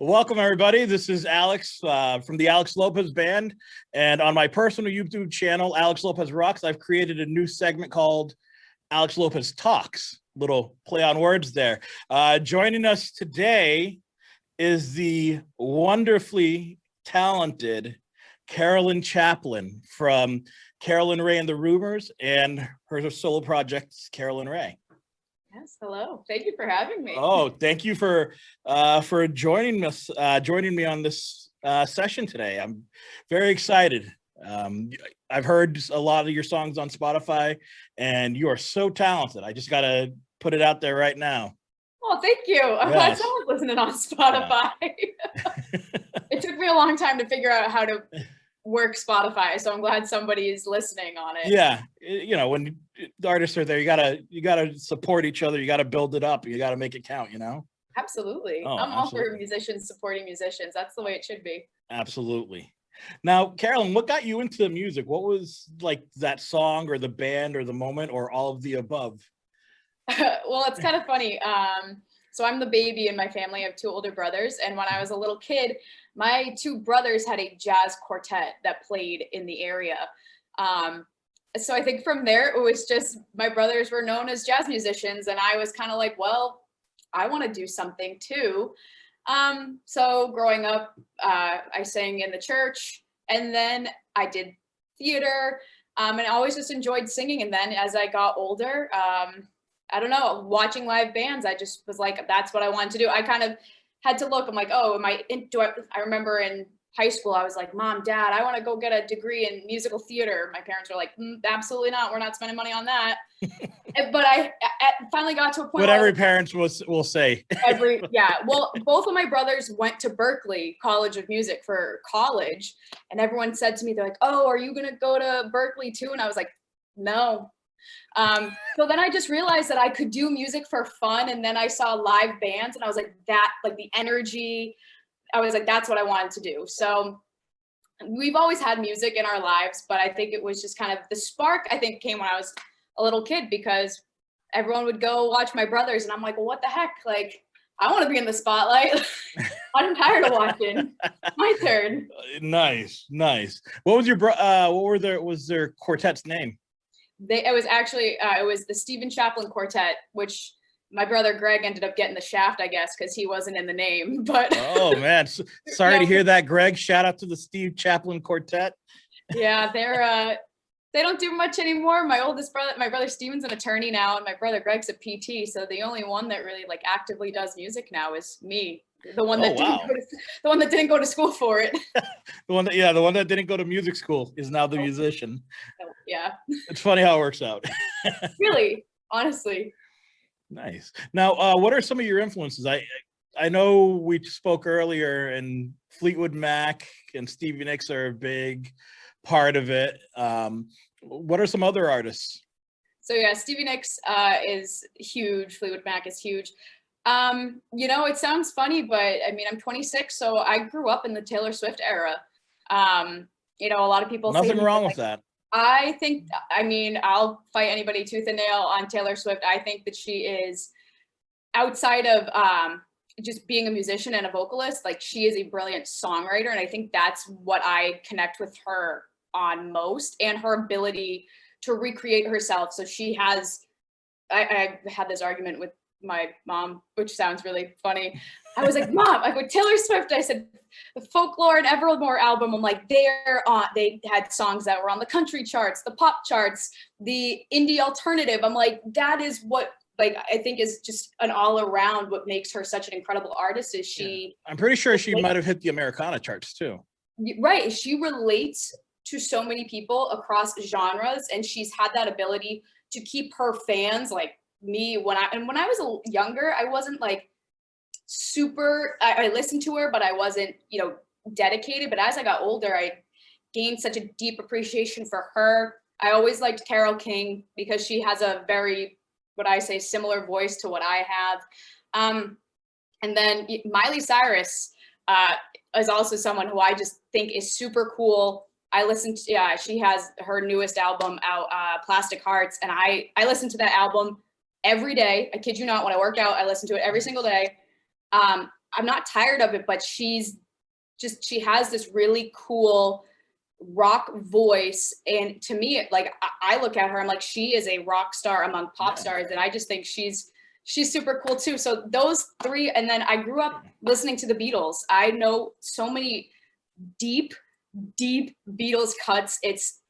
Welcome, everybody. This is Alex from the Alex Lopez Band. And on my personal YouTube channel, Alex Lopez Rocks, I've created a new segment called Alex Lopez Talks. Little play on words there. Joining us today is the wonderfully talented Carolyn Chaplin from Carolyn Rae and The Rumors and her solo project, Carolyn Rae. Yes, hello. Thank you for having me. Oh, thank you for joining us, joining me on this session today. I'm very excited. I've heard a lot of your songs on Spotify, and you are so talented. I just gotta put it out there right now. Oh, thank you. I'm glad someone's listening on Spotify. Yeah. It took me a long time to figure out how to work Spotify, so I'm glad somebody is listening on it. Yeah, you know, when the artists are there, you gotta support each other. You gotta build it up. You gotta make it count. You know. Absolutely. I'm all for musicians supporting musicians. That's the way it should be. Absolutely. Now, Carolyn, what got you into music? What was like that song or the band or the moment or all of the above? Well, it's kind of funny. So I'm the baby in my family. I have two older brothers. And when I was a little kid, my two brothers had a jazz quartet that played in the area. So I think from there, it was just my brothers were known as jazz musicians. And I was kind of like, well, I want to do something too. So growing up, I sang in the church, and then I did theater, and I always just enjoyed singing. And then as I got older, I don't know, watching live bands, I just was like, that's what I wanted to do. I kind of had to look, I'm like, oh, I remember in high school, I was like, Mom, Dad, I want to go get a degree in musical theater. My parents were like, absolutely not. We're not spending money on that. But I finally got to a point. What every parent will say. Well, both of my brothers went to Berklee College of Music for college. And everyone said to me, they're like, oh, are you going to go to Berklee too? And I was like, no. So then I just realized that I could do music for fun. And then I saw live bands and I was like, the energy, I was like, that's what I wanted to do. So we've always had music in our lives, but I think it was just kind of the spark, I think, came when I was a little kid, because everyone would go watch my brothers and I'm like, well, what the heck? Like, I want to be in the spotlight. I'm tired of watching. My turn. Nice. What was was their quartet's name? It was the Stephen Chaplin Quartet, which my brother Greg ended up getting the shaft, I guess, because he wasn't in the name. But oh man, sorry to hear that, Greg. Shout out to the Steve Chaplin Quartet. Yeah, they don't do much anymore. My brother Steven's an attorney now, and my brother Greg's a PT. So the only one that really like actively does music now is me. The one that didn't go to school for it. the one that didn't go to music school is now the musician. Yeah. It's funny how it works out. Really, honestly. Nice. Now, what are some of your influences? I know we spoke earlier, and Fleetwood Mac and Stevie Nicks are a big part of it. What are some other artists? So yeah, Stevie Nicks is huge. Fleetwood Mac is huge. You know, it sounds funny, but I mean, I'm 26, so I grew up in the Taylor Swift era. You know, a lot of people nothing wrong with that. I think, I mean, I'll fight anybody tooth and nail on Taylor Swift. I think that she is, outside of just being a musician and a vocalist, like, she is a brilliant songwriter. And I think that's what I connect with her on most, and her ability to recreate herself. So she has, I had this argument with my mom, which sounds really funny. I was like, Mom, I go, Taylor Swift. I said, the Folklore and Evermore album, I'm like, they had songs that were on the country charts, the pop charts, the indie alternative. I'm like, that is what, like, I think is just an all around what makes her such an incredible artist is she. Yeah. I'm pretty sure she might have hit the Americana charts too. Right. She relates to so many people across genres, and she's had that ability to keep her fans, like me, when I was younger, I wasn't like super, I listened to her, but I wasn't, you know, dedicated. But as I got older, I gained such a deep appreciation for her. I always liked Carole King because she has a very, what I say, similar voice to what I have. And then Miley Cyrus is also someone who I just think is super cool. I listened to, she has her newest album out, Plastic Hearts, and I listen to that album every day. I kid you not, when I work out, I listen to it every single day. I'm not tired of it, but she has this really cool rock voice. And to me, like, I look at her, I'm like, she is a rock star among pop stars. And I just think she's super cool too. So those three. And then I grew up listening to the Beatles. I know so many deep Beatles cuts. It's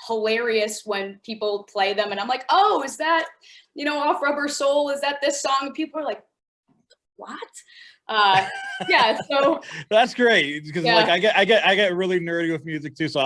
hilarious when people play them and I'm like, oh, is that, Off Rubber Soul? Is that this song? And people are like, what? Yeah, so that's great, because like I get really nerdy with music too, so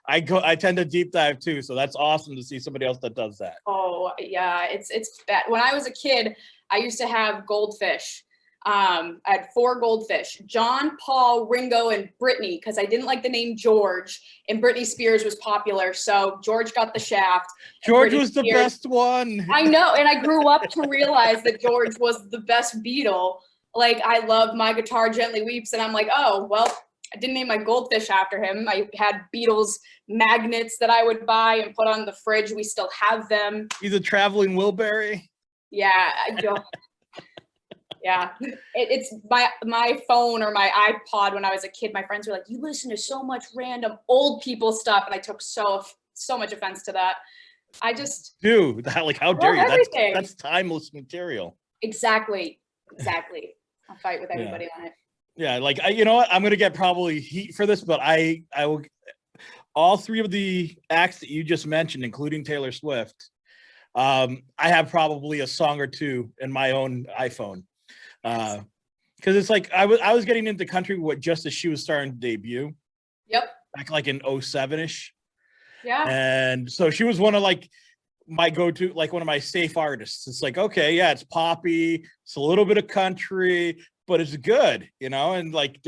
I tend to deep dive too, so that's awesome to see somebody else that does that. Oh yeah, it's bad. When I was a kid, I used to have goldfish. I had 4 goldfish: John, Paul, Ringo, and Britney, because I didn't like the name George, and Britney Spears was popular, so George got the shaft. George was the best one. I know, and I grew up to realize that George was the best Beatle. Like, I love My Guitar Gently Weeps, and I'm like, oh, well, I didn't name my goldfish after him. I had Beatles magnets that I would buy and put on the fridge. We still have them. He's a traveling Wilbury. Yeah, yeah. It's my phone or my iPod when I was a kid. My friends were like, you listen to so much random old people stuff, and I took so much offense to that. I just like, how dare you? That's timeless material. Exactly. I'll fight with everybody on it. Yeah, like, you know what? I'm gonna get probably heat for this, but I will. All 3 of the acts that you just mentioned, including Taylor Swift, I have probably a song or 2 in my own iPhone, because it's like I was getting into country just as she was starting to debut. Yep. Back like in 07-ish. Yeah. And so she was one of like my go-to, like one of my safe artists. It's like, okay, yeah, it's poppy, it's a little bit of country, but it's good, and like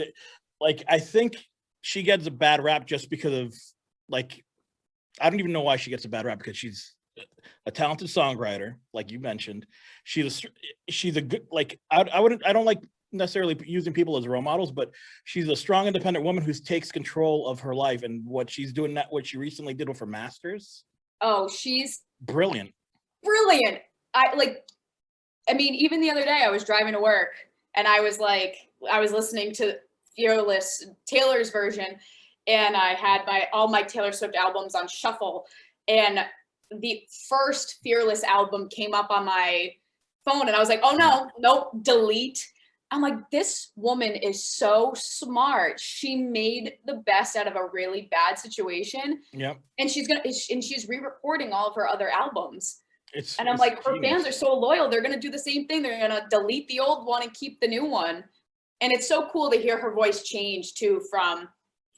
I think she gets a bad rap just because of, like, I don't even know why she gets a bad rap, because she's a talented songwriter, like you mentioned. She's a good, like, I don't like necessarily using people as role models, but she's a strong, independent woman who takes control of her life, and what she's doing, what she recently did with her masters. Oh, she's brilliant. I mean, even the other day I was driving to work and I was listening to Fearless, Taylor's version, and I had all my Taylor Swift albums on shuffle, and the first Fearless album came up on my phone and I was like, oh no, nope, delete. I'm like, this woman is so smart. She made the best out of a really bad situation. Yep. And she's re-recording all of her other albums. It's like, her genius. fans are so loyal. They're going to do the same thing. They're going to delete the old one and keep the new one. And it's so cool to hear her voice change too, from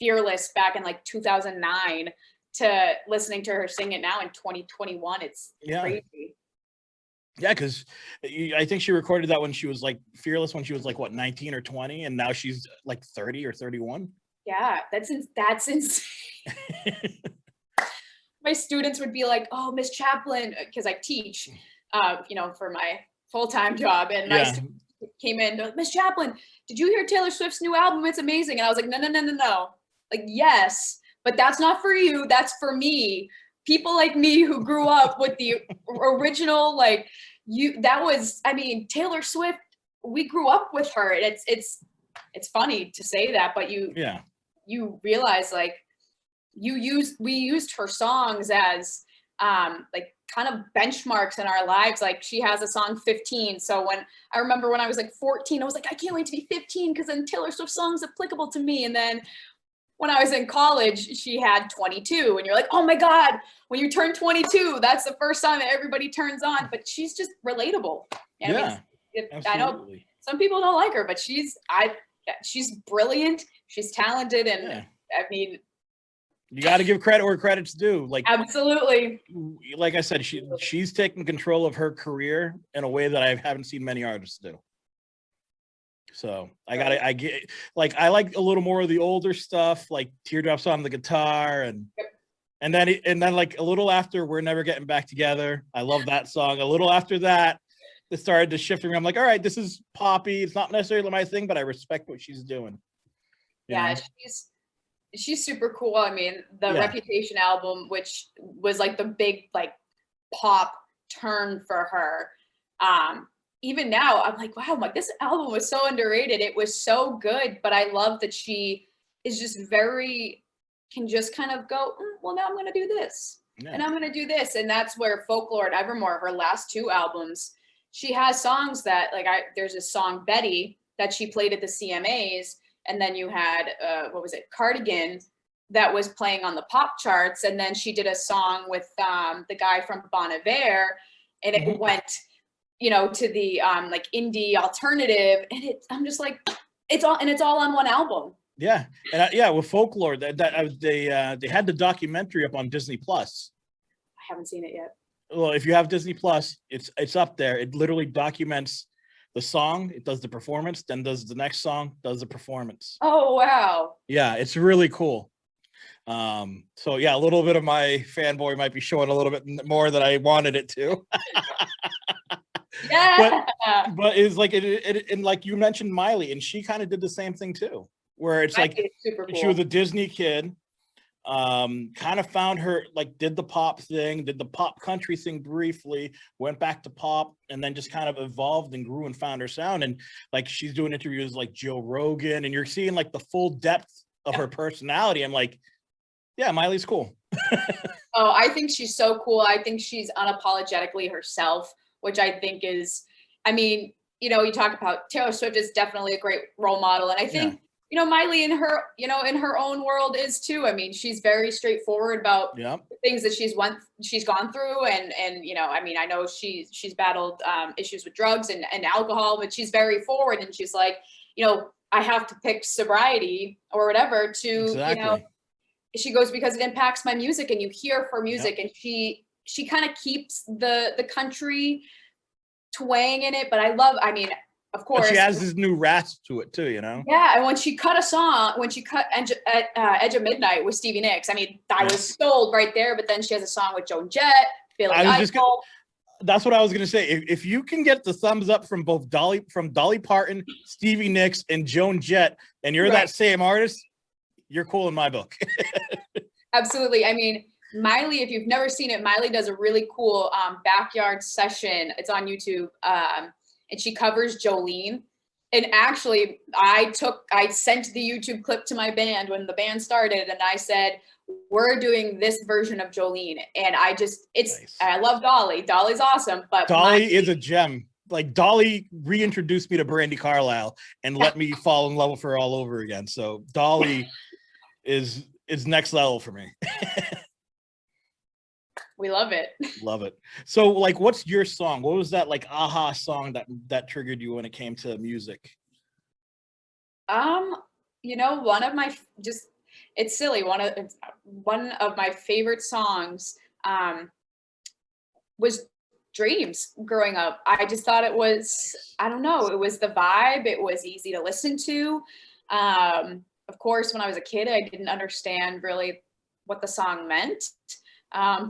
Fearless back in like 2009 to listening to her sing it now in 2021. It's crazy. Yeah, because I think she recorded that when she was like Fearless, when she was like, what, 19 or 20, and now she's like 30 or 31. Yeah, that's insane. My students would be like, oh, Miss Chaplin, because I teach, for my full-time job, and my students came in, like, Miss Chaplin, did you hear Taylor Swift's new album? It's amazing. And I was like, no. Like, yes, but that's not for you. That's for me. People like me who grew up with the original, like, Taylor Swift, we grew up with her. And it's funny to say that, but you realize, like, we used her songs as like kind of benchmarks in our lives. Like, she has a song 15. So I remember when I was like 14, I was like, I can't wait to be 15, because then Taylor Swift song's applicable to me. And then when I was in college, she had 22, and you're like, oh my God, when you turn 22, that's the first song that everybody turns on. But she's just relatable. And I know some people don't like her, but she's brilliant. She's talented. And I mean, you got to give credit where credit's due. Like, absolutely. Like I said, she's taking control of her career in a way that I haven't seen many artists do. So I get, like, I like a little more of the older stuff, like Teardrops on the Guitar, and then like a little after We're Never Getting Back Together. I love that song. A little after that, it started to shift me. I'm like, all right, this is poppy. It's not necessarily my thing, but I respect what she's doing. Yeah, she's super cool. I mean, the Reputation album, which was like the big, like, pop turn for her. even now, I'm like, wow, I'm like, this album was so underrated. It was so good, but I love that she is just can just kind of go, well, now I'm going to do this and I'm going to do this. And that's where Folklore and Evermore, her last two albums, she has songs that there's a song Betty that she played at the CMAs. And then you had, what was it? Cardigan that was playing on the pop charts. And then she did a song with the guy from Bon Iver, and it went, to the like indie alternative. And I'm just like, it's all on one album. Yeah. And with Folklore, they had the documentary up on Disney Plus. I haven't seen it yet. Well, if you have Disney Plus, it's up there. It literally documents the song, it does the performance, then does the next song, does the performance. Oh, wow. Yeah, it's really cool. So yeah, a little bit of my fanboy might be showing a little bit more than I wanted it to. Yeah. But it's like and like you mentioned Miley, and she kind of did the same thing too, where it's like super cool. She was a Disney kid, kind of found her, like, did the pop thing, did the pop country thing briefly, went back to pop, and then just kind of evolved and grew and found her sound. And like she's doing interviews like Joe Rogan, and you're seeing like the full depth of her personality. I'm like, yeah, Miley's cool. Oh, I think she's so cool. I think she's unapologetically herself, which I think is, I mean, you talk about Taylor Swift is definitely a great role model. And I think, Miley in her, in her own world is too. I mean, she's very straightforward about the things that she's gone through. And, I mean, I know she's battled issues with drugs and alcohol, but she's very forward, and she's like, I have to pick sobriety or whatever to, she goes, because it impacts my music, and you hear her music, and she kind of keeps the country twang in it. But I mean, of course, but she has this new rasp to it too, Yeah, and when she cut Edge of Midnight with Stevie Nicks, I mean, I was sold right there. But then she has a song with Joan Jett, Billy Idol. That's what I was gonna say. If you can get the thumbs up from both Dolly Parton, Stevie Nicks, and Joan Jett, and you're that same artist, you're cool in my book. Absolutely. I mean, Miley, if you've never seen it, Miley does a really cool backyard session. It's on YouTube, and she covers Jolene. And actually, I sent the YouTube clip to my band when the band started, and I said, we're doing this version of Jolene. And nice. I love Dolly. Dolly's awesome, but Dolly is a gem. Like, Dolly reintroduced me to Brandi Carlile and let me fall in love with her all over again. So Dolly is next level for me. We love it. Love it. So, like, what's your song? What was that, like, aha song that triggered you when it came to music? One of my it's silly. One of my favorite songs was Dreams growing up. I just thought it was, I don't know, it was the vibe. It was easy to listen to. Of course, when I was a kid, I didn't understand really what the song meant.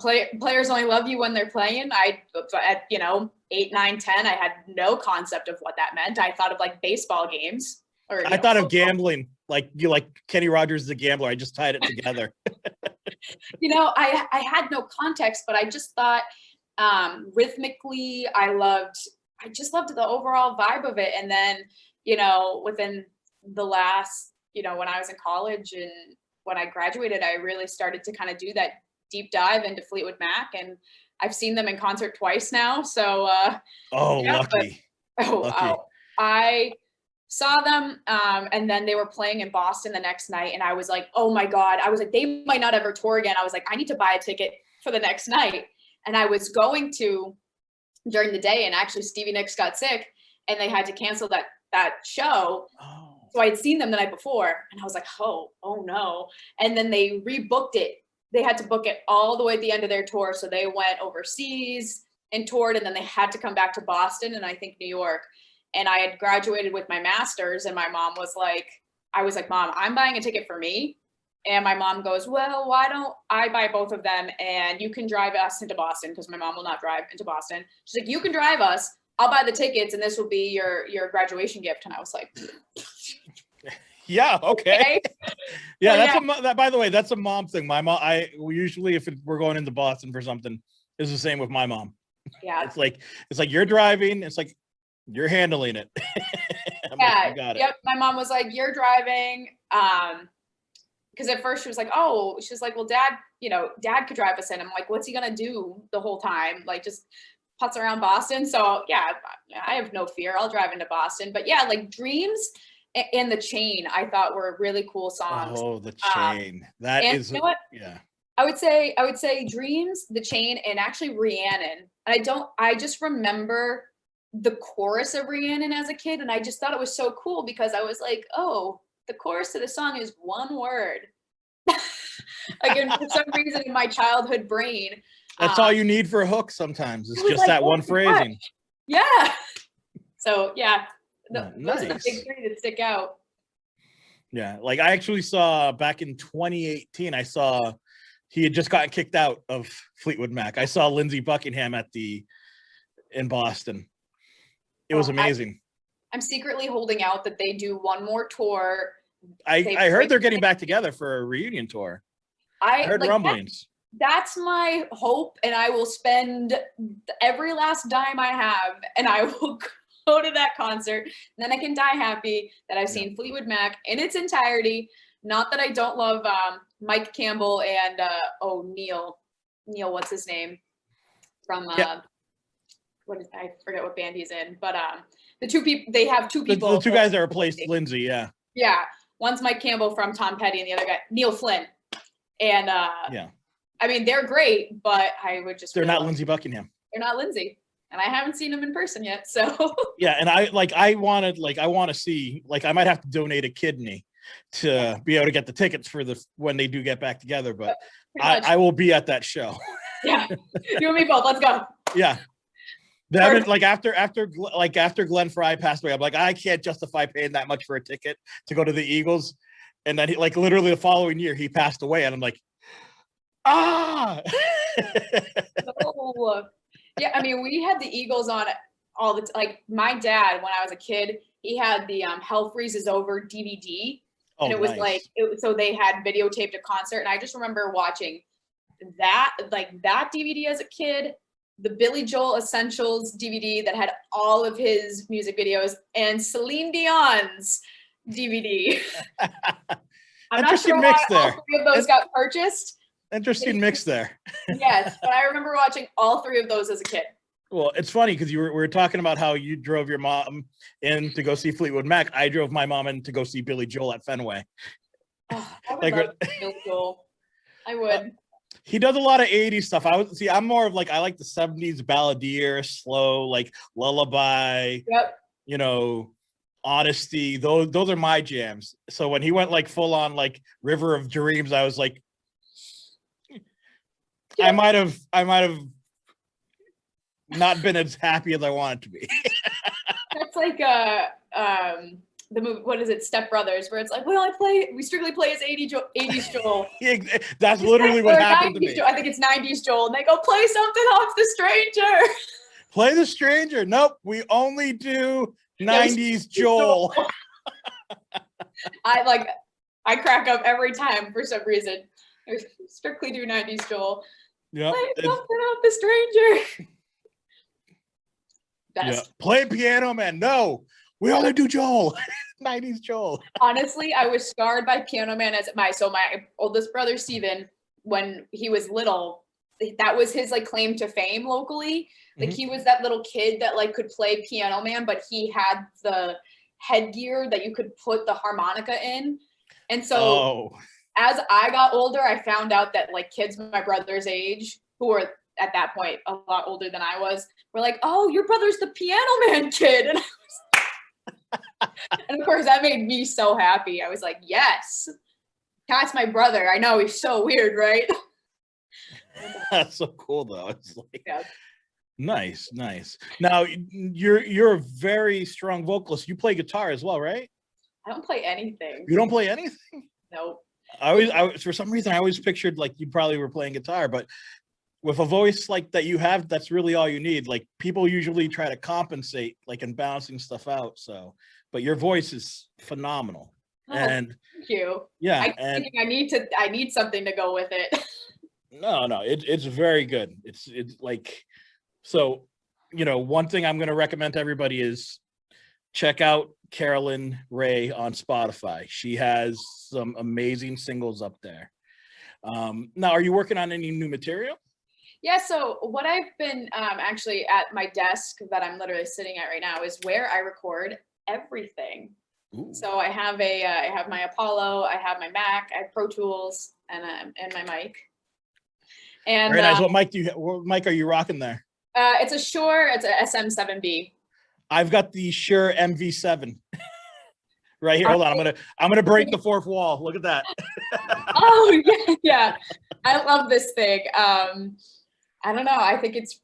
Players only love you when they're playing. At 8, 9, 10, I had no concept of what that meant. I thought of like baseball games. I thought of gambling, like Kenny Rogers is a gambler. I just tied it together. I had no context, but I just thought rhythmically, I just loved the overall vibe of it. And then, within the last, when I was in college and when I graduated, I really started to kind of do that deep dive into Fleetwood Mac, and I've seen them in concert twice now. So, lucky. I saw them, and then they were playing in Boston the next night, and I was like, oh my God. I was like, they might not ever tour again. I was like, I need to buy a ticket for the next night. And I was going to during the day, and actually Stevie Nicks got sick, and they had to cancel that show. Oh. So I'd seen them the night before, and I was like, oh no. And then they rebooked it. They had to book it all the way at the end of their tour. So they went overseas and toured, and then they had to come back to Boston and I think New York. And I had graduated with my master's, and my mom was like, I was like, Mom, I'm buying a ticket for me. And my mom goes, well, why don't I buy both of them, and you can drive us into Boston, because my mom will not drive into Boston. She's like, you can drive us. I'll buy the tickets, and this will be your graduation gift. And I was like, yeah, okay. Yeah, by the way, that's a mom thing. My mom, we usually, if we're going into Boston for something, is the same with my mom. Yeah. It's like you're driving. It's like, Yeah. You're handling it. Yeah. You got it. Yep. My mom was like, "You're driving." Because at first she was like, "Oh," she's like, "Well, Dad, Dad could drive us in." I'm like, "What's he gonna do the whole time? Like, just putz around Boston?" So yeah, I have no fear. I'll drive into Boston. But yeah, like Dreams and The Chain, I thought were really cool songs. Oh, The Chain. That And is, you know what? yeah. I would say Dreams, The Chain, and actually Rhiannon. I just remember the chorus of Rhiannon as a kid, and I just thought it was so cool because I was like, oh, the chorus to the song is one word. Like, and for some reason in my childhood brain, That's all you need for a hook sometimes. It's was just like, that oh one my phrasing. gosh. Yeah. So yeah, those are the Nice. big three that stick out. Yeah, like I actually saw back in 2018, I saw he had just gotten kicked out of Fleetwood Mac. I saw Lindsey Buckingham in Boston. It was amazing. I'm secretly holding out that they do one more tour. I heard they're getting back together for a reunion tour. I heard rumblings. That's my hope, and I will spend every last dime I have, and I will go to that concert. And then I can die happy that I've seen Fleetwood Mac in its entirety. Not that I don't love Mike Campbell and Neil, what's his name from I forget what band he's in, but the two people, they have two people. The two guys that replaced Lindsey, yeah. Yeah, one's Mike Campbell from Tom Petty, and the other guy Neil Flynn. And yeah, I mean they're great, but I would just they're not Lindsey Buckingham. They're not Lindsey. And I haven't seen them in person yet, so yeah. And I want to see, like, I might have to donate a kidney to be able to get the tickets for when they do get back together. But I will be at that show. Yeah, you and me both. Let's go. Yeah. That, like after Glenn Fry passed away, I'm like, I can't justify paying that much for a ticket to go to the Eagles. And then like literally the following year he passed away, and I'm like, ah. Oh. Yeah, I mean, we had the Eagles on all the like my dad when I was a kid, he had the Hell Freezes Over DVD, and it was nice. So they had videotaped a concert, and I just remember watching that DVD as a kid, the Billy Joel Essentials DVD that had all of his music videos, and Celine Dion's DVD. I'm not sure why all three of those got purchased. Interesting mix there. Yes, but I remember watching all three of those as a kid. Well, it's funny because we were talking about how you drove your mom in to go see Fleetwood Mac. I drove my mom in to go see Billy Joel at Fenway. Oh, I would love Billy Joel. I would. He does a lot of 80s stuff. I'm more of like, I like the 70s balladeer, slow, like lullaby. Yep. You know, honesty. Those are my jams. So when he went like full on like River of Dreams, I was like, yeah. I might have not been as happy as I wanted to be. That's like the movie, what is it, Step Brothers, where it's like, we strictly play as 80s Joel. That's literally what happened to me. I think it's 90s Joel, and they go, play something off The Stranger. Play The Stranger. Nope, we only do 90s Joel. I crack up every time for some reason. I strictly do 90s Joel. Yeah. Play something off The Stranger. Best. Yeah. Play Piano Man. No, we only do Joel. 90s Joel. Honestly, I was scarred by Piano Man as my oldest brother Steven, when he was little, that was his like claim to fame locally. Like he was that little kid that like could play Piano Man, but he had the headgear that you could put the harmonica in. And so as I got older, I found out that like kids my brother's age, who were at that point a lot older than I was, were like, oh, your brother's the Piano Man kid. And I was and of course that made me so happy. I was like, yes, that's my brother. I know, he's so weird, right? That's so cool though. It's like nice. Now you're a very strong vocalist. You play guitar as well, right? I don't play anything. You don't play anything? Nope. I for some reason I always pictured like you probably were playing guitar, but with a voice like that you have, that's really all you need. Like people usually try to compensate like in balancing stuff out. So, but your voice is phenomenal. Oh, and thank you. Yeah. I need something to go with it. No, it's very good. It's like, so you know, one thing I'm going to recommend to everybody is check out Carolyn Rae on Spotify. She has some amazing singles up there. Now, are you working on any new material? Yeah, so what I've been actually at my desk that I'm literally sitting at right now is where I record everything. Ooh. So I have I have my Apollo, I have my Mac, I have Pro Tools, and my mic. And Very nice. What mic are you rocking there? it's a Shure, it's a SM7B. I've got the Shure MV7 right here. Hold on, I'm gonna break the fourth wall. Look at that. Oh yeah, yeah. I love this thing. I don't know. I think it's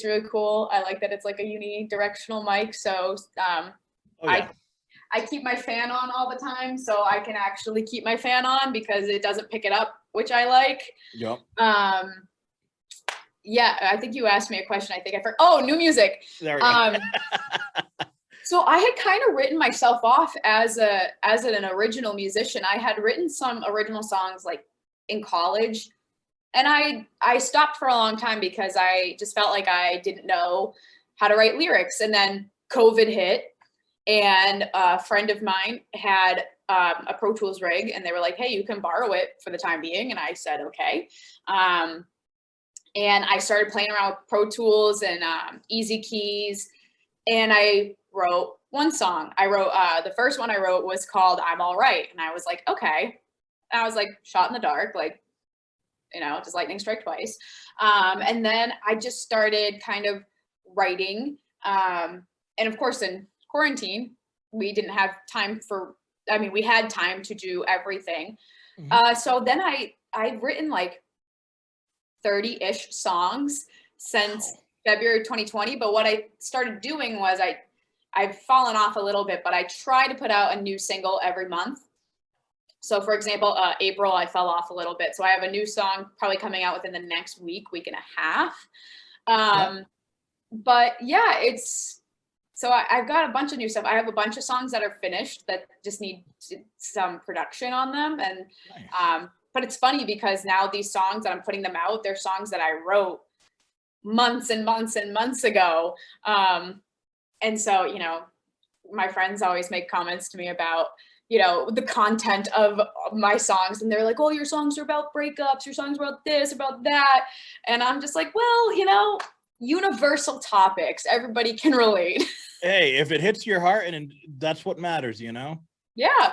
really cool. I like that it's like a unidirectional mic. So Oh, yeah. I keep my fan on all the time, so I can actually keep my fan on because it doesn't pick it up, which I like. Yep. Yeah, I think you asked me a question. I think I forgot. Oh, new music. There we go. So I had kind of written myself off as an original musician. I had written some original songs like in college, and I stopped for a long time because I just felt like I didn't know how to write lyrics. And then COVID hit, and a friend of mine had a Pro Tools rig, and they were like, "Hey, you can borrow it for the time being." And I said, "Okay." And I started playing around with Pro Tools and Easy Keys, and I wrote one song. I wrote the first one I wrote was called "I'm All Right," and I was like, "Okay." And I was like, shot in the dark, like, you know, does lightning strike twice? And then I just started kind of writing. And of course, in quarantine, we didn't have time we had time to do everything. Mhm. So then I've written like 30-ish songs since February 2020. But what I started doing was I've fallen off a little bit, but I try to put out a new single every month. So for example, April, I fell off a little bit. So I have a new song probably coming out within the next week and a half. But yeah, I've got a bunch of new stuff. I have a bunch of songs that are finished that just need some production on them. And, Nice. but it's funny because now these songs that I'm putting them out, they're songs that I wrote months and months and months ago. And so, you know, my friends always make comments to me about, you know, the content of my songs. And they're like, "Oh, your songs are about breakups. Your songs are about this, about that." And I'm just like, well, you know, universal topics. Everybody can relate. Hey, if it hits your heart, and that's what matters, you know? Yeah.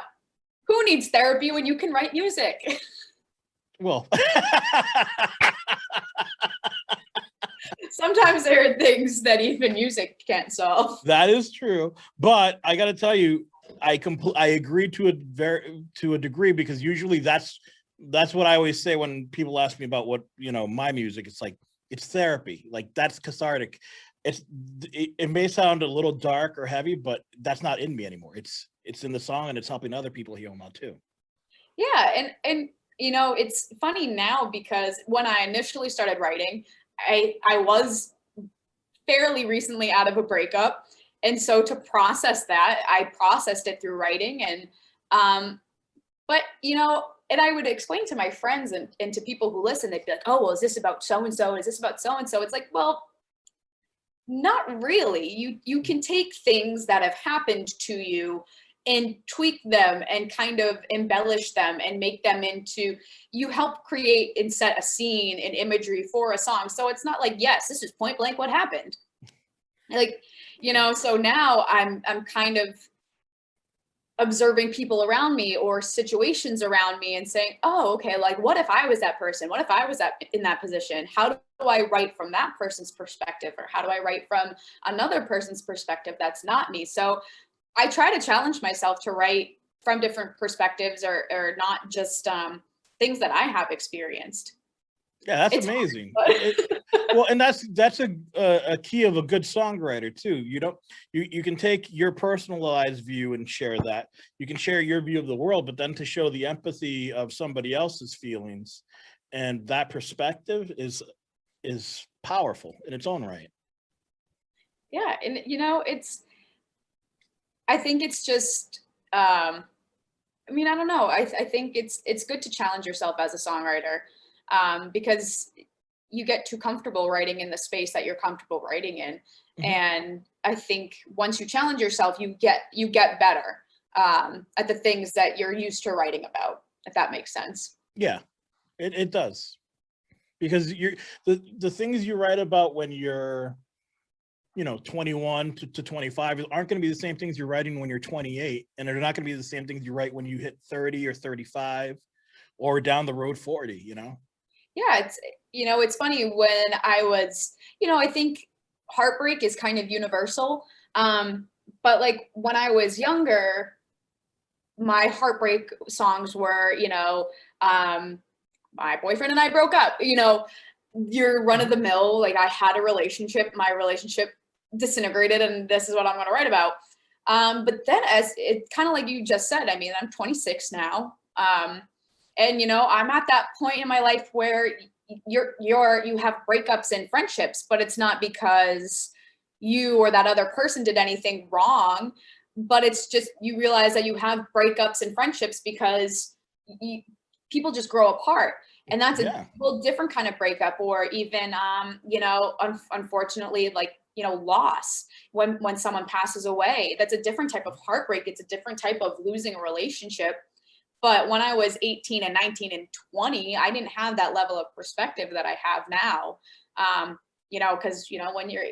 Who needs therapy when you can write music? Well, Sometimes there are things that even music can't solve. that is true. But I got to tell you, I agree to a degree, because usually that's what I always say when people ask me about what, you know, my music. It's like, it's therapy. Like, that's cathartic. It may sound a little dark or heavy, but that's not in me anymore. It's in the song, and it's helping other people heal them out too. Yeah, and you know, it's funny now because when I initially started writing, I was fairly recently out of a breakup. And so to process that, I processed it through writing. And but you know, and I would explain to my friends and to people who listen, they'd be like, "Oh, well, is this about so and so? Is this about so and so?" It's like, well, not really. You can take things that have happened to you and tweak them and kind of embellish them and make them into, you help create and set a scene and imagery for a song. So it's not like, yes, this is point blank what happened. Like, you know, so now I'm kind of observing people around me or situations around me and saying, "Oh, okay, like what if I was that person? What if I was in that position? How do I write from that person's perspective? Or how do I write from another person's perspective that's not me?" So I try to challenge myself to write from different perspectives or not just things that I have experienced. Yeah, that's It's amazing. hard, Well, and that's a key of a good songwriter too. You can take your personalized view and share that. You can share your view of the world, but then to show the empathy of somebody else's feelings and that perspective is powerful in its own right. yeah, and you know, I think it's just I mean, I don't know. I think it's good to challenge yourself as a songwriter because you get too comfortable writing in the space that you're comfortable writing in. And I think once you challenge yourself, you get better at the things that you're used to writing about, if that makes sense. Yeah, it does. Because the things you write about when you're, 21 to 25 aren't going to be the same things you're writing when you're 28, and they're not going to be the same things you write when you hit 30 or 35 or down the road 40, Yeah, it's funny when I was, I think heartbreak is kind of universal. But like when I was younger, my heartbreak songs were, my boyfriend and I broke up, your run of the mill, like I had a relationship, my relationship disintegrated, and this is what I'm going to write about. But then as it kind of like you just said, I mean, I'm 26 now. And I'm at that point in my life where you have breakups and friendships, but it's not because you or that other person did anything wrong, but it's just, you realize that you have breakups and friendships because people just grow apart. And that's a whole different kind of breakup, or even, unfortunately, like, loss when someone passes away. That's a different type of heartbreak. It's a different type of losing a relationship. But when I was 18 and 19 and 20, I didn't have that level of perspective that I have now. Because, when you're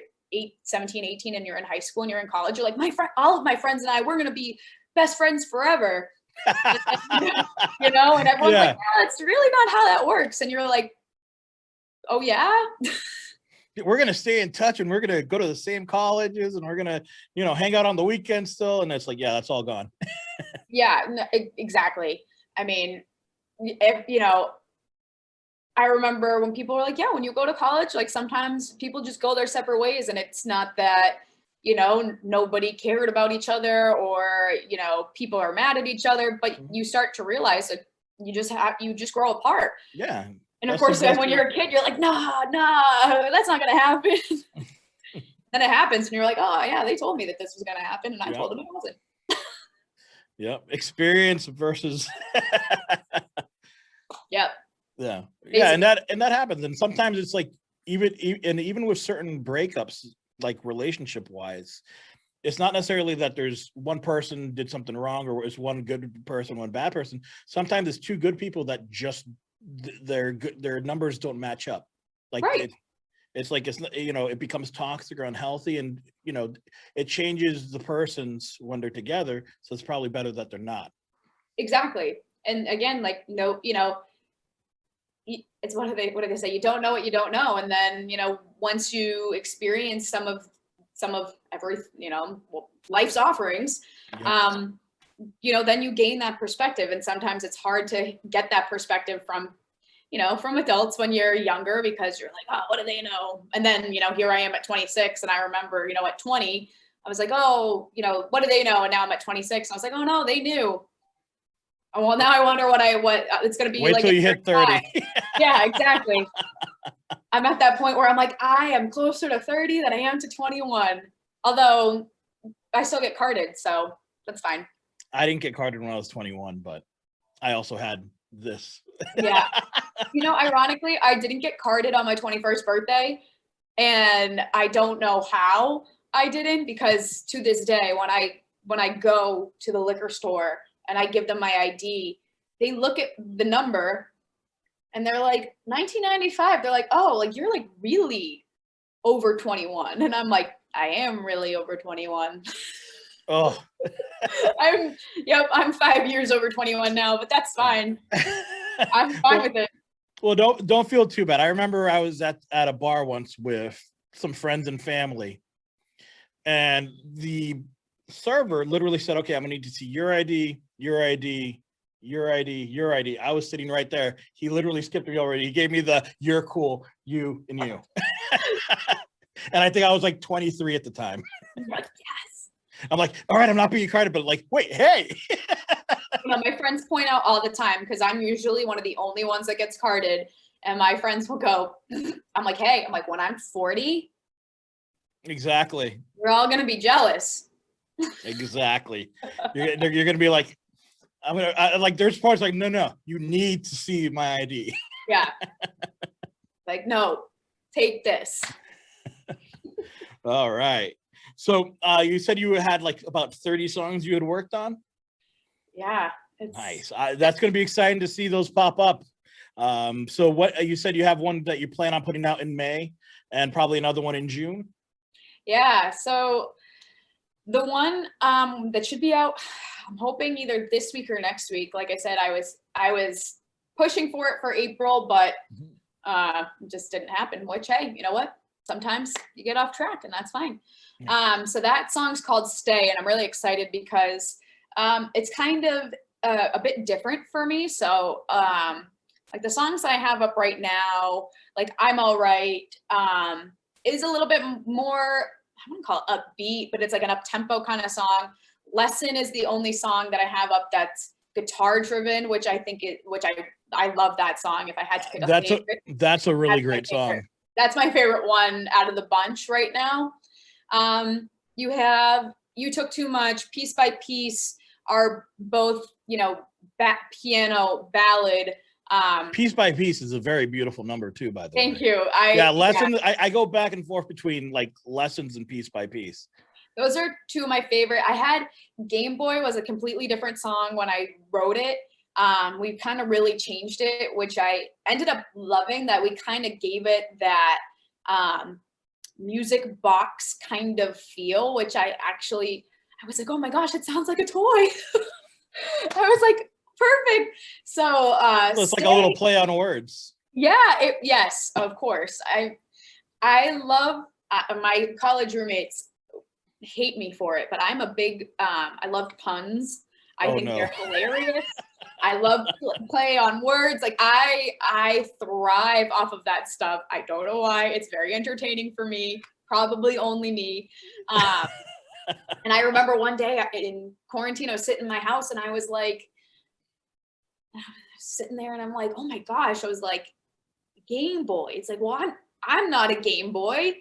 17, 18 and you're in high school and you're in college, you're like, all of my friends and I, we're going to be best friends forever. And everyone's like, yeah, it's really not how that works. And you're like, oh yeah. We're going to stay in touch, and we're going to go to the same colleges, and we're going to, hang out on the weekend still. And it's like, yeah, that's all gone. Yeah, no, exactly. I mean, I remember when people were like, yeah, when you go to college, like sometimes people just go their separate ways, and it's not that, nobody cared about each other, or, people are mad at each other, but you start to realize that you just grow apart. Yeah. And of course, then when you're a kid, you're like, nah, that's not going to happen. Then it happens, and you're like, oh yeah, they told me that this was going to happen, and I told them it wasn't. Yep. Experience versus. Yep. Yeah. Yeah. And that happens. And sometimes it's like, even with certain breakups, like relationship wise, it's not necessarily that there's one person did something wrong, or it's one good person, one bad person. Sometimes it's two good people that just their numbers don't match up. Like it's like, it becomes toxic or unhealthy, and it changes the persons when they're together. So it's probably better that they're not. Exactly. And again, like, it's what do they say? You don't know what you don't know. And then, once you experience some of every, life's offerings, then you gain that perspective. And sometimes it's hard to get that perspective from adults when you're younger, because you're like, oh, what do they know? And then, here I am at 26, and I remember, at 20, I was like, oh, what do they know? And now I'm at 26. And I was like, oh no, they knew. Oh, well, now I wonder what it's going to be. Wait like till you hit 30. Yeah, exactly. I'm at that point where I'm like, I am closer to 30 than I am to 21. Although I still get carded, so that's fine. I didn't get carded when I was 21, but I also had this. Yeah. Ironically, I didn't get carded on my 21st birthday, and I don't know how I didn't, because to this day, when I go to the liquor store and I give them my ID, they look at the number and they're like, 1995. They're like, oh, like you're like really over 21. And I'm like, I am really over 21. Oh. I'm 5 years over 21 now, but that's fine. I'm fine with it. Well, don't feel too bad. I remember I was at a bar once with some friends and family, and the server literally said, okay, I'm gonna need to see your ID, your ID, your ID, your ID. I was sitting right there. He literally skipped me already. He gave me the you're cool, you and you. And I think I was like 23 at the time. I'm like, yes. I'm like, all right, I'm not being carded, but like, wait, hey. My friends point out all the time, because I'm usually one of the only ones that gets carded, and my friends will go, I'm like, hey, I'm like, when I'm 40. Exactly. We're all going to be jealous. Exactly. You're going to be like, like, there's parts like, no, you need to see my ID. Yeah. Like, no, take this. All right. So you said you had like about 30 songs you had worked on? Yeah. Nice. That's going to be exciting to see those pop up. So what you said you have one that you plan on putting out in May and probably another one in June? Yeah. So the one that should be out, I'm hoping either this week or next week. Like I said, I was pushing for it for April, but it just didn't happen, which, hey, you know what? Sometimes you get off track and that's fine. So that song's called Stay, and I'm really excited because it's kind of a bit different for me. So like the songs I have up right now, like I'm All Right, is a little bit more, I wouldn't call it upbeat, but it's like an up-tempo kind of song. Lesson is the only song that I have up that's guitar driven, which I think I love that song. If I had to pick a favorite, that's a really great song. That's my favorite one out of the bunch right now. You Took Too Much, Piece by Piece are both, you know, piano ballad. Piece by Piece is a very beautiful number too, by the way. Thank you. Lessons. Yeah. I go back and forth between like Lessons and Piece by Piece. Those are two of my favorite. I had Game Boy was a completely different song when I wrote it. We kind of really changed it, which I ended up loving, that we kind of gave it that music box kind of feel, which I was like, oh my gosh, it sounds like a toy. I was like, perfect. So it's like a little play on words. Yeah, yes, of course. I love my college roommates hate me for it, but I'm a big I love puns. I think they're hilarious. I love play on words. Like I thrive off of that stuff. I don't know why. It's very entertaining for me. Probably only me. And I remember one day in quarantine, I was sitting in my house and I was like, sitting there and I'm like, oh my gosh. I was like, Game Boy. It's like, well, I'm not a Game Boy.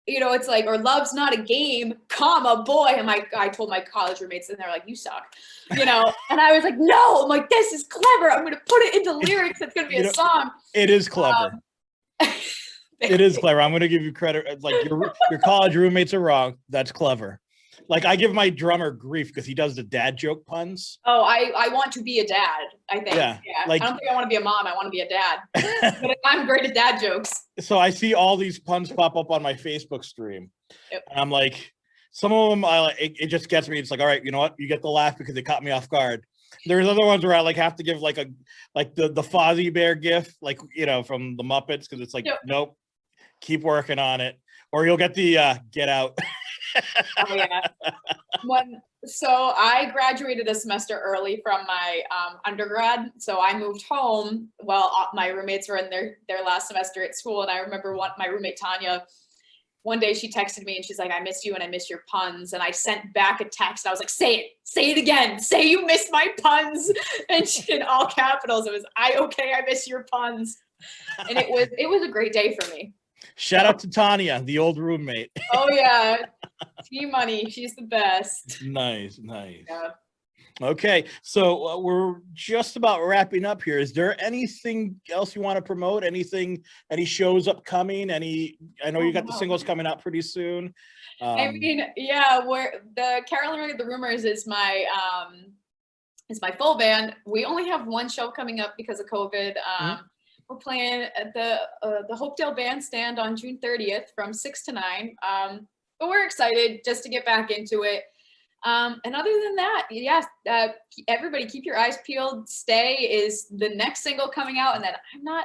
You know, it's like, or love's not a game, comma, boy. And I told my college roommates and they're like, you suck, you know? And I was like, no, I'm like, this is clever. I'm going to put it into lyrics. It's going to be a song. It is clever. It is clever. I'm going to give you credit. Like your college roommates are wrong. That's clever. Like I give my drummer grief because he does the dad joke puns. Oh, I want to be a dad, I think. Yeah. Like, I don't think I want to be a mom. I want to be a dad. But I'm great at dad jokes. So I see all these puns pop up on my Facebook stream. Yep. And I'm like, some of them, it just gets me. It's like, all right, you know what? You get the laugh because it caught me off guard. There's other ones where I like have to give like the Fozzie Bear gif, like, you know, from the Muppets, because it's like, nope, keep working on it. Or you'll get the get out. Oh yeah. So I graduated a semester early from my undergrad. So I moved home while my roommates were in their last semester at school. And I remember my roommate Tanya, one day she texted me and she's like, I miss you and I miss your puns. And I sent back a text. I was like, say it again. Say you miss my puns. And she, in all capitals, it was, I miss your puns. And it was a great day for me. Shout out to Tanya, the old roommate. Oh yeah, T-Money, she's the best. Nice. Yeah. Okay, so we're just about wrapping up here. Is there anything else you want to promote? Any shows upcoming? I know you got the singles coming out pretty soon. I mean, yeah, the Carolyn Rae The Rumors is my full band. We only have one show coming up because of COVID. We're playing at the Hopedale Bandstand on June 30th from 6 to 9. But we're excited just to get back into it. And other than that, yes, everybody keep your eyes peeled. Stay is the next single coming out, and then I'm not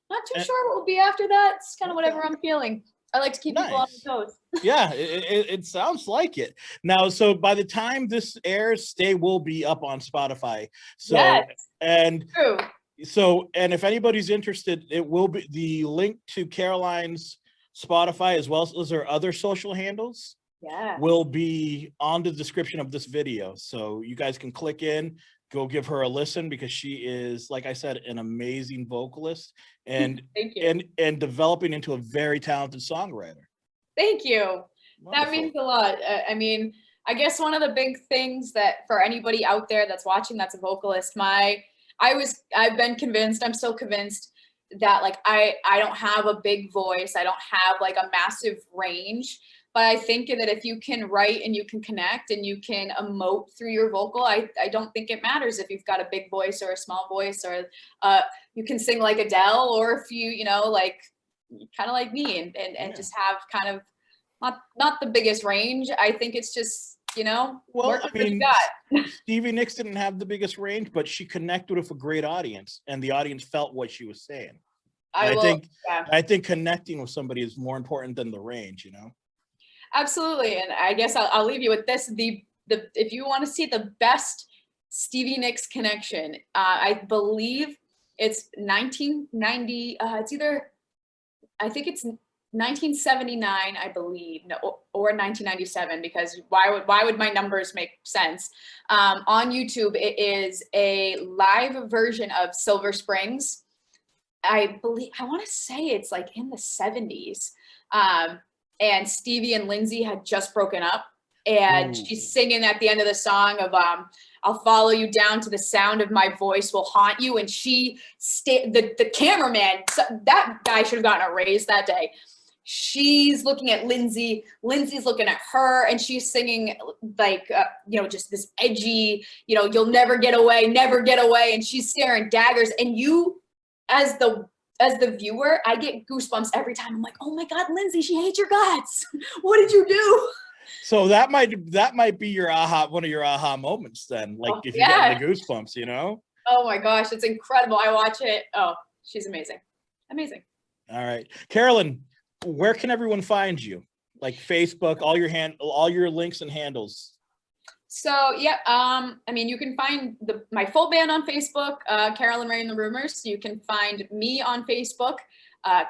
too sure what will be after that. It's kind of whatever I'm feeling. I like to keep people on their toes. Yeah, it sounds like it. Now, so by the time this airs, Stay will be up on Spotify. So yes. True. So, and if anybody's interested, it will be the link to Caroline's Spotify as well as her other social handles. Yeah. Will be on the description of this video. So you guys can click in, go give her a listen, because she is, like I said, an amazing vocalist and Thank you. and developing into a very talented songwriter. Thank you. Wonderful. That means a lot. I mean, I guess one of the big things that for anybody out there that's watching that's a vocalist, I've been convinced, I'm still convinced that like I don't have a big voice. I don't have like a massive range. But I think that if you can write and you can connect and you can emote through your vocal, I don't think it matters if you've got a big voice or a small voice, or you can sing like Adele, or if you know, like kind of like me and just have kind of not the biggest range. I think it's just, you know, well, I mean, got. Stevie Nicks didn't have the biggest range, but she connected with a great audience, and the audience felt what she was saying. I think connecting with somebody is more important than the range, you know. Absolutely. And I guess I'll leave you with this. If you want to see the best Stevie Nicks connection, I believe it's 1990. It's either, I think it's 1979, I believe, no, or 1997, because why would my numbers make sense? On YouTube, it is a live version of Silver Springs. I want to say it's like in the 70s. And Stevie and Lindsay had just broken up, and she's singing at the end of the song of I'll follow you down to the sound of my voice will haunt you. And the cameraman, that guy should have gotten a raise that day. She's looking at Lindsay, Lindsay's looking at her, and she's singing like, you know, just this edgy, you know, you'll never get away, never get away. And she's staring daggers. And you, as the viewer, I get goosebumps every time. I'm like, oh my God, Lindsay, she hates your guts. What did you do? So that might be your one of your aha moments then. Like if you get the goosebumps, you know? Oh my gosh, it's incredible. I watch it. Oh, she's amazing. Amazing. All right. Carolyn, where can everyone find you? Like Facebook, all your links and handles. So yeah, I mean, you can find my full band on Facebook, Carolyn Rae The Rumors. You can find me on Facebook,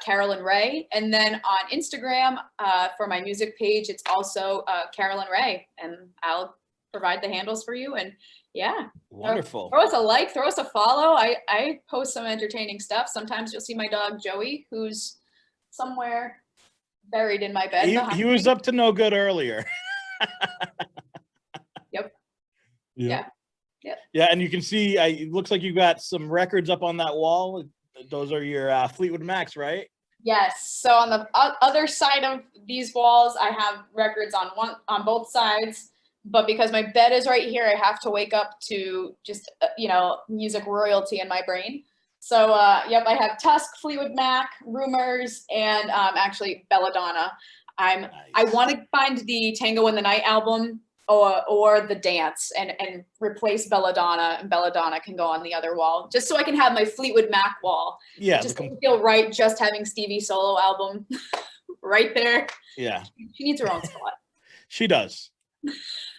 Carolyn Rae, and then on Instagram for my music page, it's also Carolyn Rae, and I'll provide the handles for you. And yeah, wonderful. Throw us a like, throw us a follow. I post some entertaining stuff. Sometimes you'll see my dog Joey, who's somewhere buried in my bed. He was up to no good earlier. Yep. Yeah, and you can see, it looks like you got some records up on that wall. Those are your Fleetwood Macs, right? Yes. So on the other side of these walls, I have records on both sides. But because my bed is right here, I have to wake up to just you know, music royalty in my brain. So yep, I have Tusk, Fleetwood Mac, Rumors, and actually Belladonna. Nice. I want to find the Tango in the Night album or the Dance and replace Belladonna, and Belladonna can go on the other wall, just so I can have my Fleetwood Mac wall. Yeah, just doesn't feel right just having Stevie's solo album right there. Yeah, she needs her own spot. She does.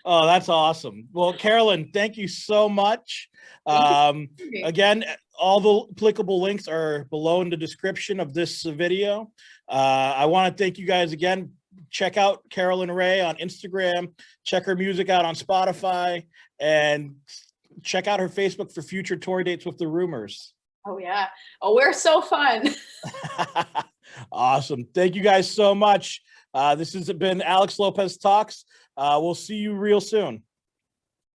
Oh, that's awesome. Well, Carolyn, thank you so much. Again, all the applicable links are below in the description of this video. I want to thank you guys again. Check out Carolyn Rae on Instagram, check her music out on Spotify, and check out her Facebook for future tour dates with The Rumors. Oh yeah. Oh, we're so fun. Awesome. Thank you guys so much. This has been Alex Lopez Talks. We'll see you real soon.